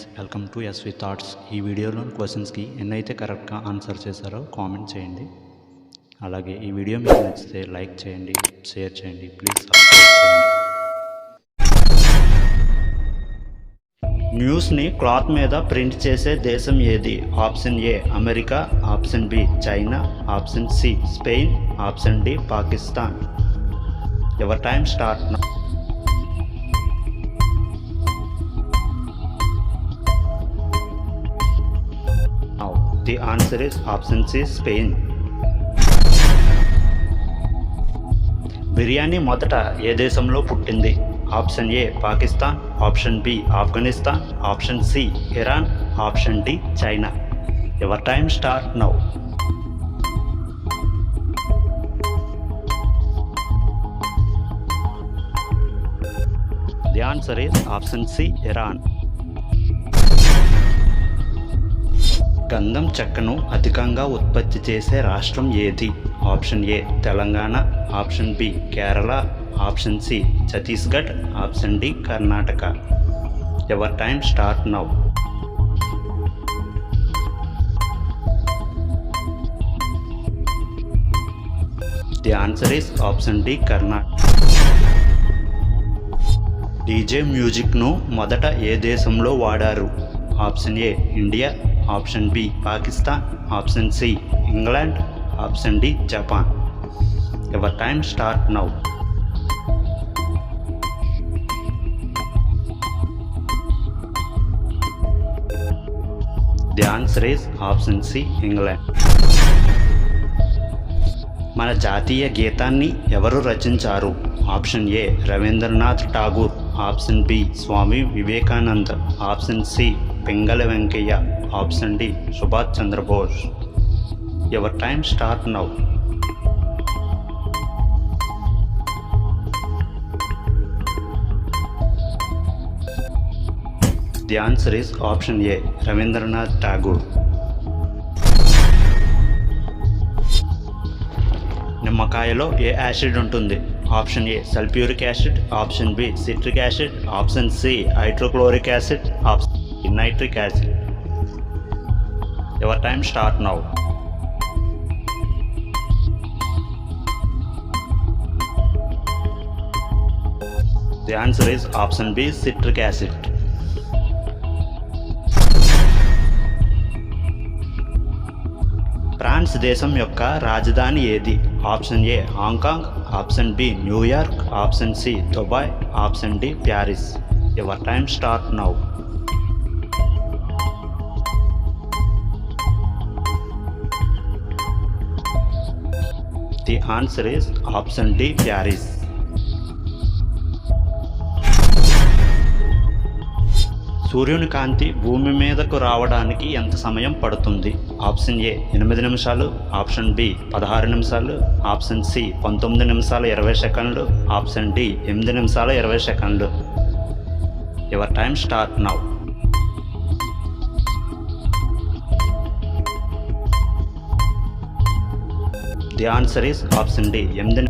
Friends, welcome to SV thoughts. ఈ వీడియోలోని క్వశ్చన్స్కి ఎన్నైతే కరెక్ట్గా ఆన్సర్ చేశారో కామెంట్ చేయండి. అలాగే ఈ వీడియో మీకు నచ్చితే లైక్ చేయండి, షేర్ చేయండి, ప్లీజ్ సబ్స్క్రైబ్ చేయండి. న్యూస్ని క్లాత్ మీద ప్రింట్ చేసే దేశం ఏది? Option A America, option B China, option C Spain, option D Pakistan. Your time start now. The answer is option C Spain. Biryani మొదట ఏ దేశంలో పుట్టింది? Option A Pakistan, option B Afghanistan, option C Iran, option D China. Your time start now. The answer is option C Iran. గంధం చెక్కను అధికంగా ఉత్పత్తి చేసే రాష్ట్రం ఏది? Option A Telangana, option B Kerala, option C Chhattisgarh, option D Karnataka. Your time start now. The answer is option D Karnataka. DJ మ్యూజిక్ను మొదట ఏ దేశంలో వాడారు? Option A India, option B Pakistan, option C England, option D Japan. Your time start now. The answer is option C England. మన జాతీయ గీతాన్ని ఎవరు రచించారు? Option A Rabindranath Tagore, option B Swami Vivekananda, option C Pingali Venkayya, option D Subhash Chandrabose. Your time start now. The answer is option A Rabindranath Tagore. నిమ్మకాయలో ఏ acid ఉంటుంది? Option A sulphuric acid, option B citric acid, option C hydrochloric acid, option nitric acid. Your time start now. The answer is option B citric acid. France దేశం యొక్క రాజధాని ఏది? Option A Hong Kong, option B New York, option C Dubai, option D Paris. Your time start now. The answer is option D Paris. సూర్యుని కాంతి భూమి మీదకు రావడానికి ఎంత సమయం పడుతుంది? ఆప్షన్ ఏ 8 నిమిషాలు, ఆప్షన్ బి 16 నిమిషాలు, ఆప్షన్ సి 19 నిమిషాల 20 సెకండ్లు, ఆప్షన్ డి 8 నిమిషాల 20 సెకండ్లు. Your time start now. The answer is option D 8